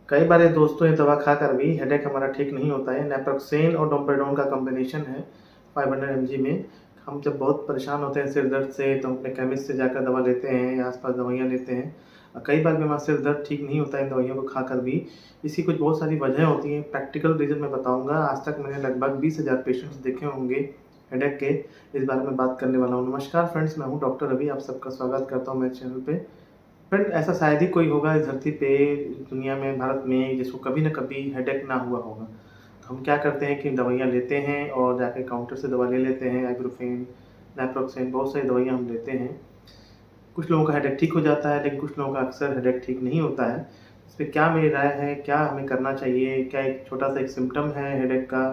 कई बार ये दोस्तों ये दवा खाकर भी हेडेक हमारा ठीक नहीं होता है। नेप्रोक्सेन और डोमेपेडोन का कॉम्बिनेशन है 500 mg में। हम जब बहुत परेशान होते हैं सिर दर्द से तो हम अपने केमिस्ट से जाकर दवा लेते हैं या आस-पास दवाइयाँ लेते हैं। कई बार भी हमारा सिर दर्द ठीक नहीं होता है इन दवाइयों को खाकर भी। इसकी कुछ बहुत सारी वजह होती हैं। प्रैक्टिकल रीज़न मैं बताऊँगा। आज तक मैंने लगभग 20,000 पेशेंट्स देखे होंगे हेडेक के। इस बारे में बात करने वाला हूँ। नमस्कार फ्रेंड्स, मैं हूँ डॉक्टर रवि। आप सबका स्वागत करता हूँ मेरे चैनल पे। फ्रेंड, ऐसा शायद ही कोई होगा इस धरती पे, दुनिया में, भारत में, जिसको कभी न कभी हेडेक ना हुआ होगा। तो हम क्या करते हैं कि दवाइयाँ लेते हैं और जाके काउंटर से दवा ले लेते हैं। आइब्रोफेन, नेप्रोक्सेन, बहुत सारी दवाइयाँ हम लेते हैं। कुछ लोगों का हेडेक ठीक हो जाता है, लेकिन कुछ लोगों का अक्सर हेडेक ठीक नहीं होता है। इस पे क्या मेरी राय है, क्या हमें करना चाहिए? क्या एक छोटा-सा एक सिम्पटम है हेडेक का,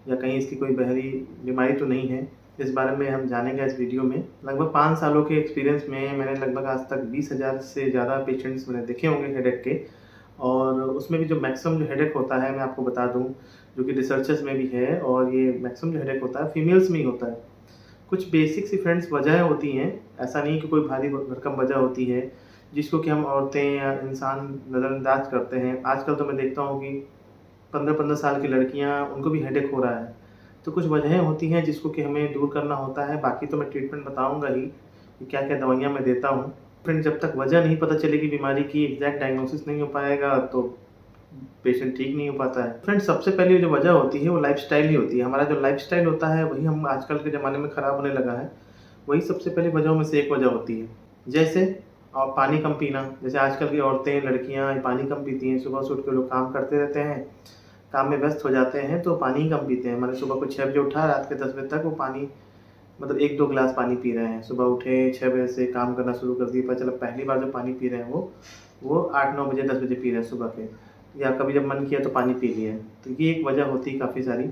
या कहीं इसकी कोई गहरी बीमारी तो नहीं है? इस बारे में हम जानेंगे इस वीडियो में। लगभग 5 सालों के एक्सपीरियंस में मैंने लगभग आज तक 20,000 से ज़्यादा पेशेंट्स मैंने देखे होंगे हेडेक के। और उसमें भी जो मैक्सिमम जो हेडेक होता है, मैं आपको बता दूँ, जो कि रिसर्चर्स में भी है, और ये मैक्सिमम जो हेडेक होता है फीमेल्स में ही होता है। कुछ बेसिक सी फ्रेंड्स वजह होती हैं, ऐसा नहीं कि कोई भारी भरकम वजह होती है जिसको कि हम औरतें या इंसान नज़रअंदाज करते हैं। आजकल तो मैं देखता हूँ कि 15-15 साल की लड़कियाँ, उनको भी हेडेक हो रहा है। तो कुछ वजहें होती हैं जिसको कि हमें दूर करना होता है। बाकी तो मैं ट्रीटमेंट बताऊँगा ही कि क्या-क्या दवाइयाँ मैं देता हूँ। फ्रेंड, जब तक वजह नहीं पता चलेगी बीमारी की, एग्ज़ैक्ट डायग्नोसिस नहीं हो पाएगा, तो पेशेंट ठीक नहीं हो पाता है। फ्रेंड, सबसे पहली जो वजह होती है वो लाइफ़स्टाइल ही होती है। हमारा जो लाइफ़स्टाइल होता है वही हम आजकल के ज़माने में ख़राब होने लगा है। वही सबसे पहली वजहों में से एक वजह होती है। जैसे पानी कम पीना। जैसे आजकल की औरतें, लड़कियाँ पानी कम पीती हैं। सुबह से उठ के लोग काम करते रहते हैं, काम में व्यस्त हो जाते हैं, तो पानी ही कम पीते हैं। माने सुबह को 6 बजे उठा, रात के 10 बजे तक वो पानी, मतलब 1-2 गिलास पानी पी रहे हैं। सुबह उठे 6 बजे से काम करना शुरू कर दिए, पता चला पहली बार जो पानी पी रहे हैं वो 8-9 बजे, 10 बजे पी रहे हैं सुबह के, या कभी जब मन किया तो पानी पी लिया। तो ये एक वजह होती है काफ़ी सारी।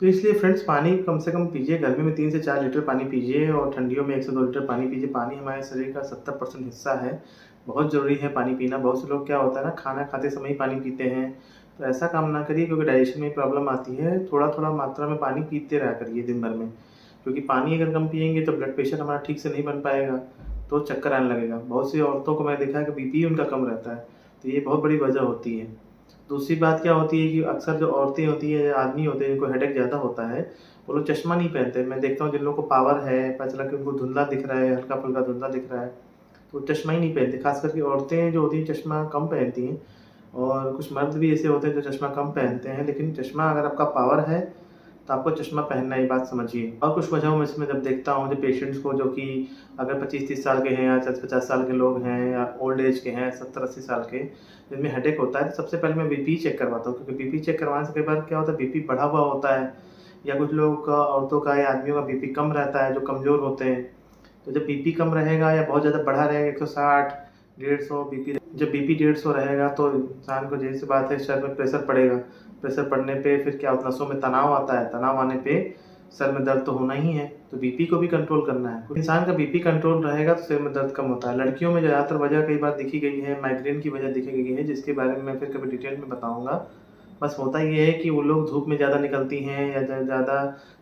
तो इसलिए फ्रेंड्स, पानी कम से कम पीजिए। गर्मी में 3 से 4 लीटर पानी पीजिए और ठंडियों में 1 से 2 लीटर पानी पीजिए। पानी हमारे शरीर का 70% हिस्सा है। बहुत ज़रूरी है पानी पीना। बहुत से लोग क्या होता है ना, खाना खाते समय ही पानी पीते हैं। तो ऐसा काम ना करिए, क्योंकि डाइजेशन में प्रॉब्लम आती है। थोड़ा-थोड़ा मात्रा में पानी पीते रहा करिए दिन भर में। क्योंकि पानी अगर कम पिएँगे तो ब्लड प्रेशर हमारा ठीक से नहीं बन पाएगा, तो चक्कर आने लगेगा। बहुत सी औरतों को मैंने देखा है कि बीपी उनका कम रहता है, तो ये बहुत बड़ी वजह होती है। दूसरी बात क्या होती है कि अक्सर जो औरतें होती हैं या आदमी होते हैं जिनको हेडेक ज़्यादा होता है, वो लोग चश्मा नहीं पहनते। मैं देखता हूँ जिन लोगों को पावर है, पता चला कि उनको धुंधला दिख रहा है, हल्का-फुल्का धुंधला दिख रहा है, तो वो चश्मा ही नहीं पहनते। ख़ास करके औरतें जो होती हैं चश्मा कम पहनती हैं, और कुछ मर्द भी ऐसे होते हैं जो चश्मा कम पहनते हैं। लेकिन चश्मा, अगर आपका पावर है तो आपको चश्मा पहनना है, ये बात समझिए। और कुछ वजहों में से मैं जब देखता हूँ जो पेशेंट्स को, जो कि अगर 25-30 साल के हैं या 40-50 साल के लोग हैं या ओल्ड एज के हैं 70-80 साल के, जिनमें हेडेक होता है, तो सबसे पहले मैं बीपी चेक करवाता हूँ। क्योंकि बीपी चेक करवाने से कई बार क्या होता है, बीपी बढ़ा हुआ होता है, या कुछ लोगों का, औरतों का या आदमियों का बीपी कम रहता है जो कमज़ोर होते हैं। तो जब बीपी कम रहेगा या बहुत ज़्यादा बढ़ा रहेगा, 160, 150 बीपी, जब बीपी 150 रहेगा तो इंसान को ज़ाहिर सी बात है सर में प्रेशर पड़ेगा। प्रेशर पड़ने पे फिर क्या होता है, नसों में तनाव आता है। तनाव आने पे सर में दर्द तो होना ही है, तो बीपी को भी कंट्रोल करना है। इंसान का बीपी कंट्रोल रहेगा तो सिर में दर्द कम होता है। लड़कियों में ज़्यादातर वजह कई बार देखी गई है, माइग्रेन की वजह देखी गई है, जिसके बारे में मैं फिर कभी डिटेल में बताऊँगा। बस होता ये है कि वो लोग धूप में ज़्यादा निकलती हैं या ज़्यादा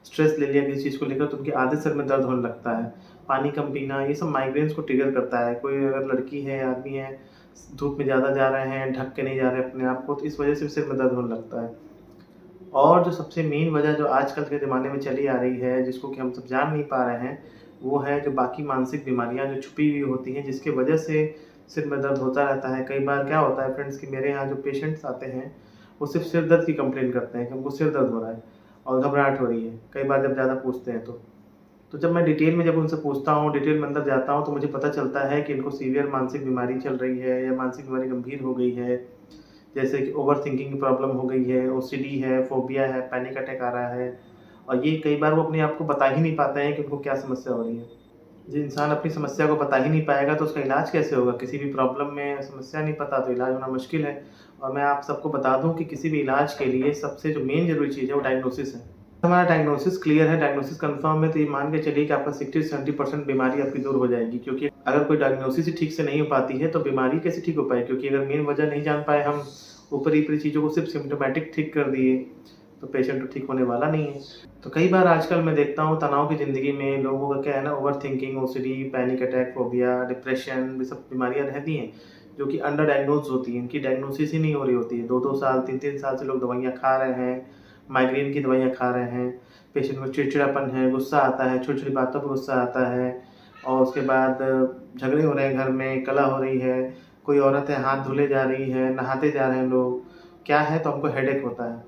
स्ट्रेस ले लिया किसी चीज़ को लेकर, तो उनके आधे सर में दर्द होने लगता है। पानी कम पीना, ये सब माइग्रेन्स को ट्रिगर करता है। कोई अगर लड़की है, आदमी है, धूप में ज़्यादा जा रहे हैं, ढक के नहीं जा रहे अपने आप को, तो इस वजह से भी सिर में दर्द होने लगता है। और जो सबसे मेन वजह जो आजकल के ज़माने में चली आ रही है, जिसको कि हम सब जान नहीं पा रहे हैं, वो है जो बाकी मानसिक बीमारियाँ जो छुपी हुई होती हैं, जिसकी वजह से सिर में दर्द होता रहता है। कई बार क्या होता है फ्रेंड्स कि मेरे यहाँ जो पेशेंट्स आते हैं, वो सिर्फ़ सिर दर्द की कंप्लेन करते हैं कि हमको सिर दर्द हो रहा है और घबराहट हो रही है, कई बार जब ज़्यादा पूछते हैं तो। तो जब मैं डिटेल में जब उनसे पूछता हूँ, डिटेल में अंदर जाता हूँ, तो मुझे पता चलता है कि इनको सीवियर मानसिक बीमारी चल रही है या मानसिक बीमारी गंभीर हो गई है। जैसे कि ओवरथिंकिंग की प्रॉब्लम हो गई है, ओसीडी है, फ़ोबिया है, पैनिक अटैक आ रहा है, और ये कई बार वो अपने आप को बता ही नहीं पाते हैं कि उनको क्या समस्या हो रही है। जो इंसान अपनी समस्या को बता ही नहीं पाएगा तो उसका इलाज कैसे होगा? किसी भी प्रॉब्लम में समस्या नहीं पता तो इलाज होना मुश्किल है। और मैं आप सबको बता दूँ कि किसी भी इलाज के लिए सबसे जो मेन ज़रूरी चीज़ है वो डायग्नोसिस है। हमारा डायग्नोसिस क्लियर है, डायग्नोसिस कंफर्म है, तो ये मान के चलिए कि आपका 60-70% बीमारी आपकी दूर हो जाएगी। क्योंकि अगर कोई डायग्नोसिस ही ठीक से नहीं हो पाती है तो बीमारी कैसे ठीक हो पाएगी? क्योंकि अगर मेन वजह नहीं जान पाए हम, ऊपरी-ऊपरी चीज़ों को सिर्फ सिम्प्टोमेटिक ठीक कर दिए, तो पेशेंट तो ठीक होने वाला नहीं है। तो कई बार आजकल मैं देखता हूँ तनाव की ज़िंदगी में लोगों का क्या है ना, overthinking, OCD, panic attack, phobia, depression, ये सब बीमारियाँ रहती हैं, जो कि अंडर डायग्नोज होती हैं, इनकी डायग्नोसिस ही नहीं हो रही होती है। 2-2 साल 3-3 साल से लोग दवाइयाँ खा रहे हैं, माइग्रेन की दवाइयाँ खा रहे हैं, पेशेंट को चिड़चिड़ापन है, गुस्सा आता है, छोटी-छोटी बातों पर गुस्सा आता है और उसके बाद झगड़े हो रहे हैं घर में, कलह हो रही है, कोई औरत है हाथ धुले जा रही है, नहाते जा रहे हैं लोग, क्या है तो हमको हेडेक होता है।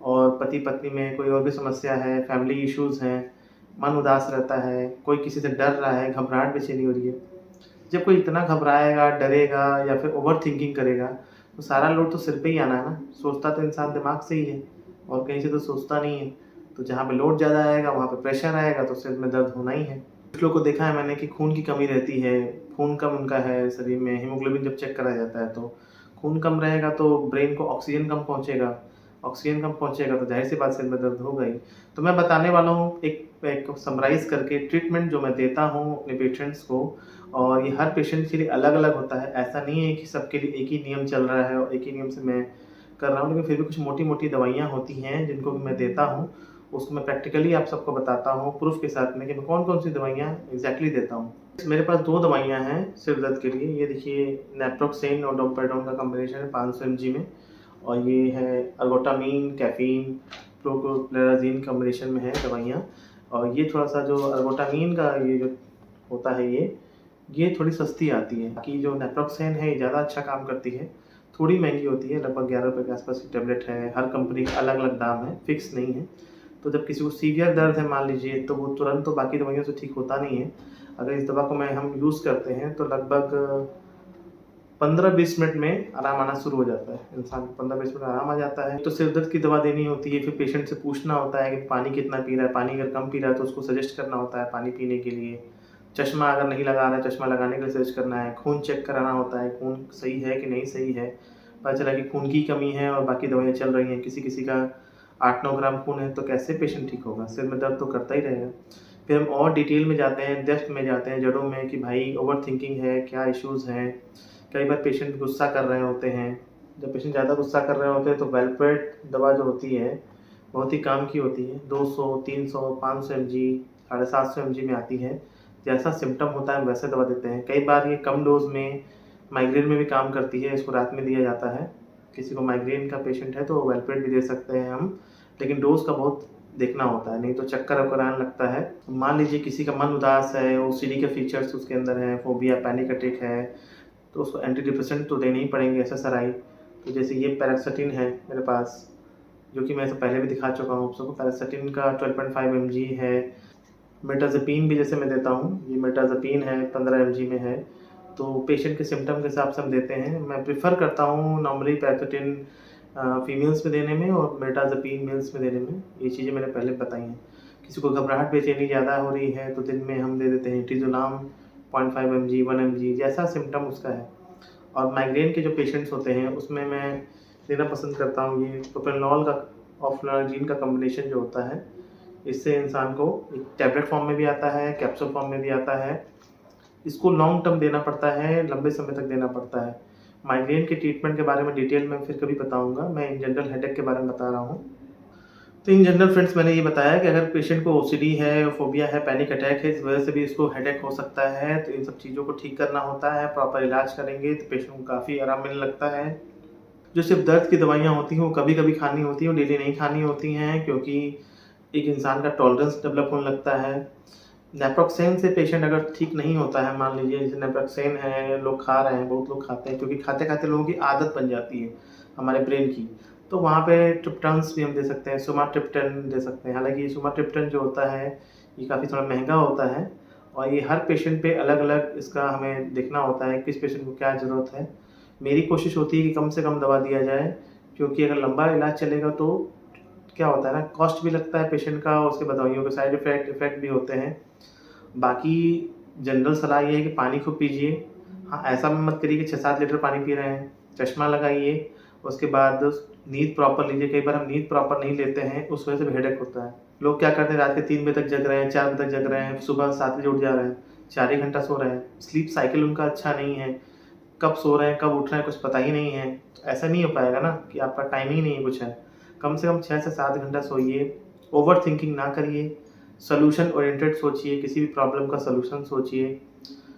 और पति-पत्नी में कोई और भी समस्या है, फैमिली इश्यूज़ हैं, मन उदास रहता है, कोई किसी से डर रहा है, घबराहट बेचैनी हो रही है। जब कोई इतना घबराएगा, डरेगा या फिर ओवरथिंकिंग करेगा, तो सारा लोड तो सिर पे ही आना है ना। सोचता तो इंसान दिमाग से ही है और कहीं से तो सोचता नहीं है। तो जहाँ पे लोड ज़्यादा आएगा, वहाँ पे प्रेशर आएगा तो सिर में दर्द होना ही है। कुछ लोग को देखा है मैंने कि खून की कमी रहती है, खून कम उनका है शरीर में, हीमोग्लोबिन जब चेक करा जाता है तो खून कम रहेगा तो ब्रेन को ऑक्सीजन कम पहुँचेगा, ऑक्सीजन कम पहुँचेगा तो ज़ाहिर-सी बात सिर में दर्द होगा ही। तो मैं बताने वाला हूँ एक समराइज़ करके ट्रीटमेंट जो मैं देता हूँ अपने पेशेंट्स को, और ये हर पेशेंट के लिए अलग-अलग होता है। ऐसा नहीं है कि सबके लिए एक ही नियम चल रहा है और एक ही नियम से मैं कर रहा हूँ, लेकिन फिर भी कुछ मोटी-मोटी दवाइयाँ होती हैं जिनको भी मैं देता हूँ, उसको मैं प्रैक्टिकली आप सबको बताता हूँ प्रूफ़ के साथ में कि मैं कौन-कौन सी दवाइयाँ एग्ज़ैक्टली देता हूँ। मेरे पास 2 दवाइयाँ हैं सिर दर्द के लिए। ये देखिए नेप्रोक्सेन और डोमपेडोन का कॉम्बिनेशन है 500 एमजी में, और ये है अर्गोटामीन, कैफ़ीन, प्रोक्लोराज़ीन कॉम्बिनेशन में है दवाइयाँ। और ये थोड़ा-सा जो अर्गोटामीन का ये जो होता है ये थोड़ी सस्ती आती है। बाकी जो नेप्रोक्सेन है ये ज़्यादा अच्छा काम करती है, थोड़ी महंगी होती है, लगभग ₹11 के आस-पास की टैबलेट है। हर कंपनी का अलग-अलग दाम है, फ़िक्स नहीं है। तो जब किसी को सीवियर दर्द है मान लीजिए, तो वो तुरंत तो बाकी दवाइयों से ठीक होता नहीं है। अगर इस दवा को हम यूज़ करते हैं तो लगभग 15-20 मिनट में आराम आना शुरू हो जाता है। इंसान को 15-20 मिनट में आराम आ जाता है। तो सिर दर्द की दवा देनी होती है, फिर पेशेंट से पूछना होता है कि पानी कितना पी रहा है, पानी अगर कम पी रहा है तो उसको सजेस्ट करना होता है पानी पीने के लिए। चश्मा अगर नहीं लगा रहा है, चश्मा लगाने के लिए सजेस्ट करना है। खून चेक कराना होता है, खून सही है कि नहीं सही है। पता चला कि खून की कमी है और बाकी दवाइयाँ चल रही हैं, किसी-किसी का 8-9 ग्राम खून है, तो कैसे पेशेंट ठीक होगा? सिर में दर्द तो करता ही रहेगा। फिर हम और डिटेल में जाते हैं, डेप्थ में जाते हैं, जड़ों में कि भाई ओवरथिंकिंग है, क्या इश्यूज़ हैं। कई बार पेशेंट गुस्सा कर रहे होते हैं। जब पेशेंट ज़्यादा गुस्सा कर रहे होते हैं तो वेलप्रोएट दवा जो होती है, बहुत ही काम की होती है। 200, 300, 500 एमजी, 750 एमजी में आती है। जैसा सिम्पटम होता है वैसे दवा देते हैं। कई बार ये कम डोज़ में माइग्रेन में भी काम करती है, इसको रात में दिया जाता है। किसी को माइग्रेन का पेशेंट है तो वेलप्रोएट भी दे सकते हैं हम, लेकिन डोज़ का बहुत देखना होता है, नहीं तो चक्कर-वक्कर आने लगता है। मान लीजिए किसी का मन उदास है, ओसीडी के फीचर्स उसके अंदर हैं, फोबिया, पैनिक अटैक है, तो उसको एंटी डिप्रेसेंट तो देने ही पड़ेंगे, एसएसआरआई। तो जैसे ये पैरासेटिन है मेरे पास, जो कि मैं इसे पहले भी दिखा चुका हूँ आप सबको। पैरासेटिन का 12.5 एमजी है। मेटाज़ेपीन भी जैसे मैं देता हूँ, ये मेटाज़ेपीन है 15 एमजी में है। तो पेशेंट के सिम्पटम के हिसाब से हम देते हैं। मैं प्रेफ़र करता हूँ नॉर्मली पैरासेटिन फीमेल्स में देने में और मेटाज़ेपीन मेल्स में देने में। ये चीज़ें मैंने पहले बताई हैं। किसी को घबराहट बेचैनी ज़्यादा हो रही है तो दिन में हम दे देते हैं ट्रिज़ोनाम 0.5 एमजी, 1 एमजी, जैसा सिम्पटम उसका है। और माइग्रेन के जो पेशेंट्स होते हैं उसमें मैं देना पसंद करता हूँ ये प्रोप्रानोल का और फ्लोनाजीन का कॉम्बिनेशन जो होता है। इससे इंसान को एक टैबलेट फॉर्म में भी आता है, कैप्सूल फॉर्म में भी आता है। इसको लॉन्ग टर्म देना पड़ता है, लंबे समय तक देना पड़ता है। माइग्रेन के ट्रीटमेंट के बारे में डिटेल में फिर कभी बताऊँगा, मैं इन जनरल हेडेक के बारे में बता रहा हूँ। तो इन जनरल फ्रेंड्स मैंने ये बताया कि अगर पेशेंट को ओसीडी है, फोबिया है, पैनिक अटैक है, इस वजह से भी इसको हेडेक हो सकता है, तो इन सब चीज़ों को ठीक करना होता है। प्रॉपर इलाज करेंगे तो पेशेंट को काफ़ी आराम मिलने लगता है। जो सिर्फ दर्द की दवाइयाँ होती हैं वो कभी-कभी खानी होती हैं, डेली नहीं खानी होती हैं, क्योंकि एक इंसान का टॉलरेंस डेवलप होने लगता है। नेप्रोक्सेन से पेशेंट अगर ठीक नहीं होता है, मान लीजिए जैसे नेप्रोक्सेन है, लोग खा रहे हैं, बहुत लोग खाते हैं, क्योंकि खाते-खाते लोगों की आदत बन जाती है हमारे ब्रेन की। तो वहाँ पे ट्रिप्टन्स भी हम दे सकते हैं, सुमाट्रिप्टन दे सकते हैं। हालाँकि ये सुमाट्रिप्टन जो होता है, ये काफ़ी थोड़ा महँगा होता है और ये हर पेशेंट पे अलग-अलग इसका हमें देखना होता है, किस पेशेंट को क्या ज़रूरत है। मेरी कोशिश होती है कि कम से कम दवा दिया जाए, क्योंकि अगर लंबा इलाज चलेगा तो क्या होता है ना, कॉस्ट भी लगता है पेशेंट का, उसके बाद दवाइयों के साइड इफ़ेक्ट भी होते हैं। बाकी जनरल सलाह ये है कि पानी खूब पीजिए। हाँ, ऐसा मत करिए कि 6-7 लीटर पानी पी रहे हैं। चश्मा लगाइए, उसके बाद नींद प्रॉपर लीजिए। कई बार हम नींद प्रॉपर नहीं लेते हैं, उस वजह से भी हेडेक होता है। लोग क्या करते हैं, रात के 3 बजे तक जग रहे हैं, 4 बजे तक जग रहे हैं, सुबह 7 बजे उठ जा रहे हैं, 4 ही घंटा सो रहे हैं। स्लीप साइकिल उनका अच्छा नहीं है, कब सो रहे हैं, कब उठ रहे हैं, कुछ पता ही नहीं है। तो ऐसा नहीं हो पाएगा ना कि आपका टाइमिंग नहीं है कुछ है। कम से कम 6 से 7 घंटा सोइए, ओवरथिंकिंग ना करिए, सॉल्यूशन ओरिएंटेड सोचिए, किसी भी प्रॉब्लम का सॉल्यूशन सोचिए।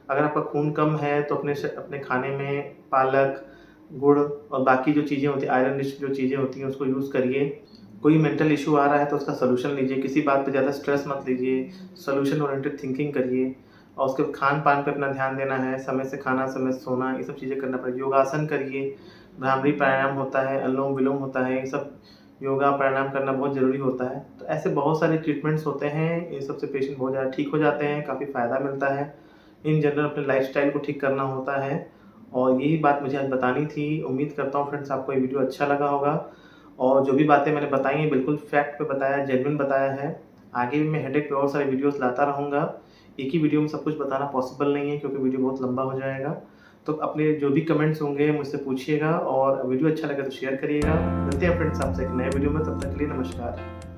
अगर आपका खून कम है तो अपने खाने में पालक, गुड़ और बाकी जो चीज़ें होती हैं, आयरन रिच जो चीज़ें होती हैं उसको यूज़ करिए। कोई मेंटल इश्यू आ रहा है तो उसका सॉल्यूशन लीजिए, किसी बात पे ज़्यादा स्ट्रेस मत लीजिए, सॉल्यूशन ओरिएंटेड थिंकिंग करिए और उसके खान-पान पे अपना ध्यान देना है, समय से खाना, समय से सोना, ये सब चीज़ें करना पड़ेगी। योगासन करिए, भ्रामरी प्राणायाम होता है, अनुलोम-विलोम होता है, ये सब योगा प्राणायाम करना बहुत ज़रूरी होता है। तो ऐसे बहुत सारे ट्रीटमेंट्स होते हैं, इन सब से पेशेंट बहुत ज़्यादा ठीक हो जाते हैं, काफ़ी फ़ायदा मिलता है। इन जनरल अपने लाइफ़स्टाइल को ठीक करना होता है और यही बात मुझे आज बतानी थी। उम्मीद करता हूँ फ्रेंड्स आपको ये वीडियो अच्छा लगा होगा और जो भी बातें मैंने बताई हैं बिल्कुल फैक्ट पे बताया, जेन्युइन बताया है। आगे भी मैं हेडेक पे और सारे वीडियोज़ लाता रहूँगा। एक ही वीडियो में सब कुछ बताना पॉसिबल नहीं है क्योंकि वीडियो बहुत लंबा हो जाएगा। तो अपने जो भी कमेंट्स होंगे मुझसे पूछिएगा और वीडियो अच्छा लगे तो शेयर करिएगा। मिलते हैं फ्रेंड्स आपसे एक नए वीडियो में, तब तक के लिए नमस्कार।